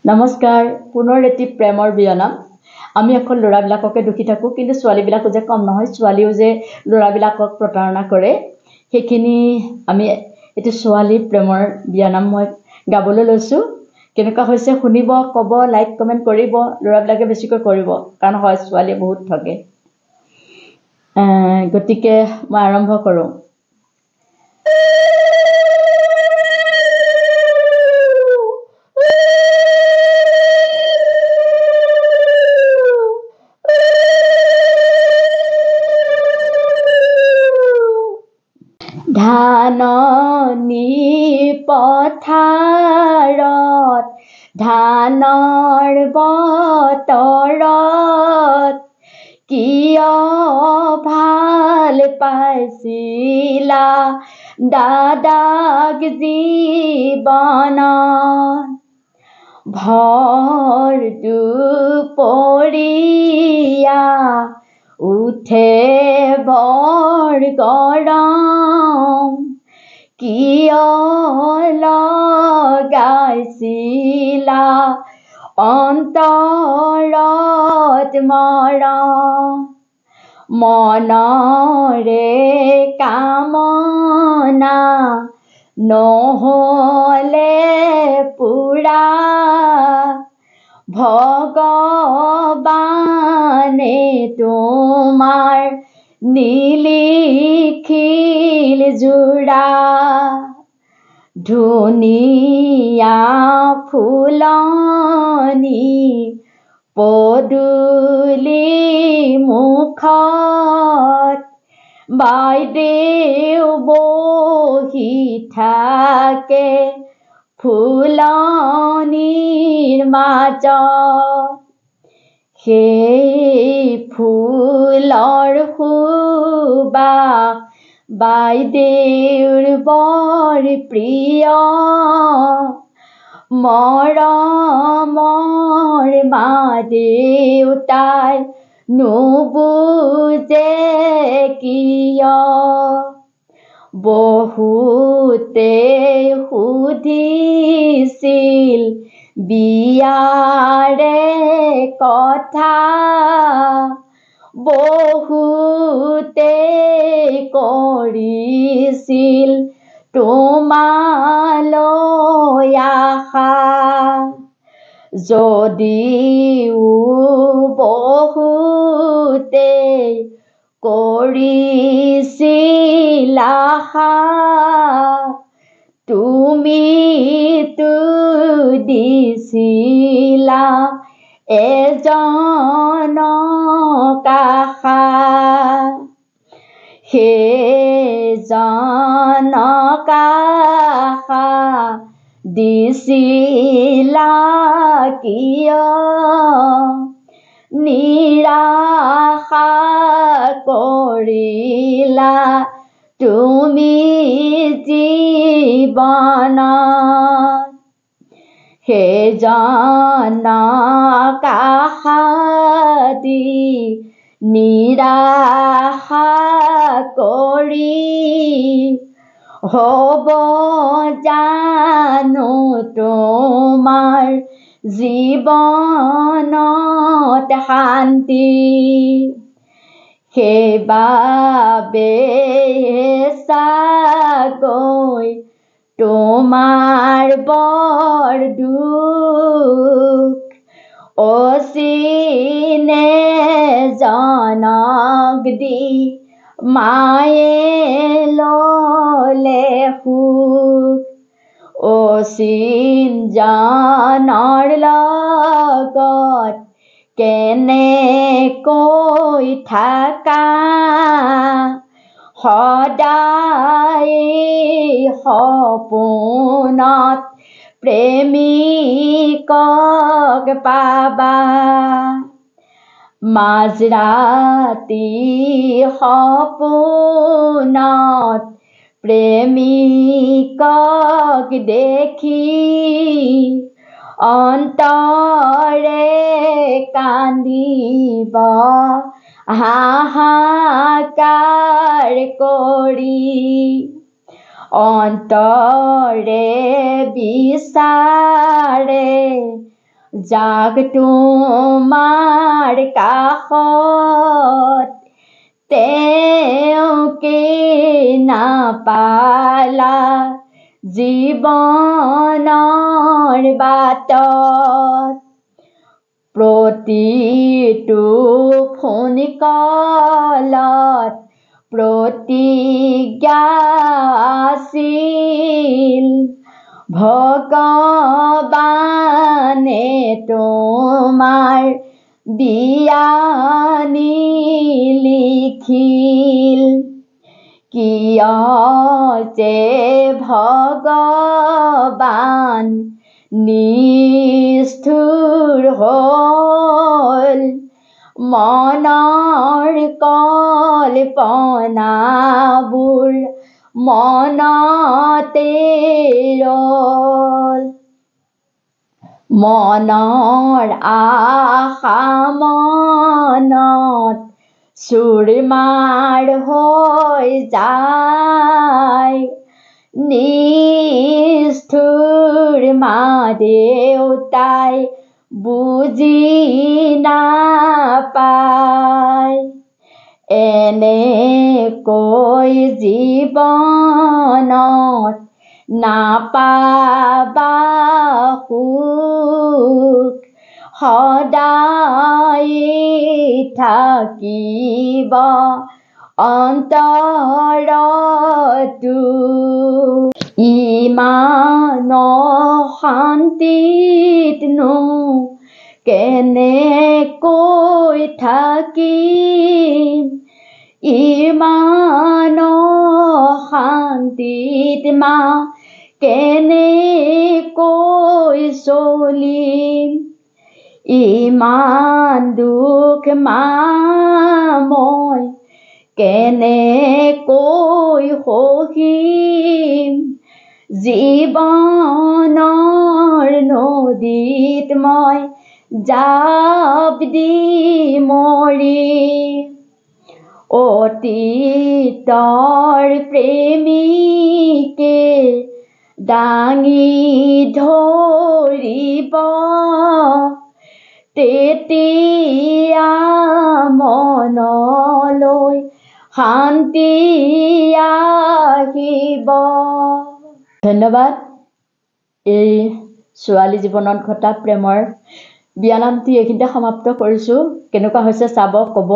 নমস্কাৰ পুনৰ এটি প্ৰেমৰ বিয়নাম আমি এখন ল'ৰাবিলাককে দুখি থাকোঁ কিন্তু ছোৱালীবিলাকো যে কম নহয় ছোৱালীও যে ল'ৰাবিলাকক প্ৰতাৰণা কৰে সেইখিনি আমি এটি ছোৱালী প্ৰেমৰ বিয়নাম মই গাবলৈ লৈছোঁ কেনেকুৱা হৈছে শুনিব ক'ব লাইক কমেণ্ট কৰিব ল'ৰাবিলাকে বেছিকৈ কৰিব কাৰণ হয় ছোৱালীয়ে বহুত ঠগে গতিকে মই আৰম্ভ কৰোঁ ধাননি পথাৰত ধানৰ বতৰত কিয় ভাল পাইছিলা দাদাক জীৱনত ভৰ দুপৰীয়া উঠে বৰ গৰম কিয় লগাইছিলা অন্তৰত মৰম মনৰে কামনা নহ'লে পুৰা ভগৱানে তোমাৰ নিলিখিল জোৰা ধুনীয়া ফুলনি পদূলি মুখত বাইদেউ বহি থাকে ফুলনিৰ মাজত সেই ফুলৰ সুবাস বাইদেউৰ বৰ প্ৰিয় মৰমৰ মা দেউতাই নুবুজে কিয় বহুতে সুধিছিল বিয়াৰে কথা বহুতে কৰিছিল তোমালৈ আশা যদিও বহুতে কৰিছিল আশা তুমিতো দিছিলা এজনক আশা সেইজনক আশা দিছিলা কিয় নিৰাশা কৰিলা তুমি জীৱনত সেইজনক আশা দি নিৰাশা কৰি হ'ব জানো তোমাৰ জীৱনত শান্তি সেইবাবে চাগৈ তোমাৰ বৰ দুখ অচিনে জনক দি মায়ে ল'লে সুখ অচিন জনৰ লগত কেনেকৈ থাকা সদায় সপোনত প্ৰেমিকক পাবা মাঝৰাতি সপোনত প্ৰেমিকক দেখি অন্তৰে কান্দিব হাহাকাৰ কৰি অন্তৰে বিচাৰে যাক তোমাৰ কাষত তেওঁকে নাপালা জীৱনৰ বাটত প্ৰতিটো ফোন কলত প্ৰতিজ্ঞা আছিল ভগৱানে তোমাৰ বিয়া নিলিখিল কিয় যে ভগৱান নিষ্ঠুৰ হ'ল মনৰ কল্পনাবোৰ মনতে ৰ'ল মনৰ আশা মনত চুৰমাৰ হৈ যায় নিষ্ঠুৰ মা দেউতাই বুজি নাপায় এনেকৈ জীৱনত নাপাবা সুখ সদায় থাকিব অন্তৰতো ইমান শান্তিতনো কেনেকৈ থাকিম ইমান শান্তিত মা কেনেকৈ চলিম ইমান দুখ মা মই কেনেকৈ সহিম জীৱনৰ নদীত মই জাপ দি মৰিম অতীতৰ প্ৰেমিকে দাঙি ধৰিব তেতিয়া মনলৈ শান্তি আহিব ধন্যবাদ এই ছোৱালী জীৱনত ঘটা প্ৰেমৰ বিয়ানামটি এইখিনিতে সমাপ্ত কৰিছোঁ কেনেকুৱা হৈছে চাব ক'ব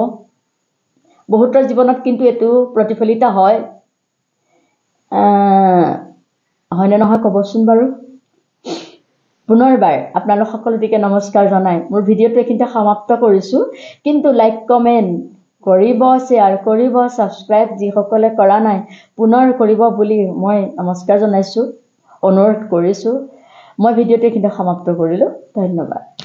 বহুতৰ জীৱনত কিন্তু এইটো প্ৰতিফলিত হয় হয়নে নহয় ক'বচোন বাৰু পুনৰবাৰ আপোনালোক সকলোকে নমস্কাৰ জনাই মোৰ ভিডিঅ'টো এইখিনিতে সমাপ্ত কৰিছোঁ কিন্তু লাইক কমেণ্ট কৰিব শ্বেয়াৰ কৰিব ছাবস্ক্ৰাইব যিসকলে কৰা নাই পুনৰ কৰিব বুলি মই নমস্কাৰ জনাইছোঁ অনুৰোধ কৰিছোঁ মই ভিডিঅ'টো এইখিনিতে সমাপ্ত কৰিলোঁ ধন্যবাদ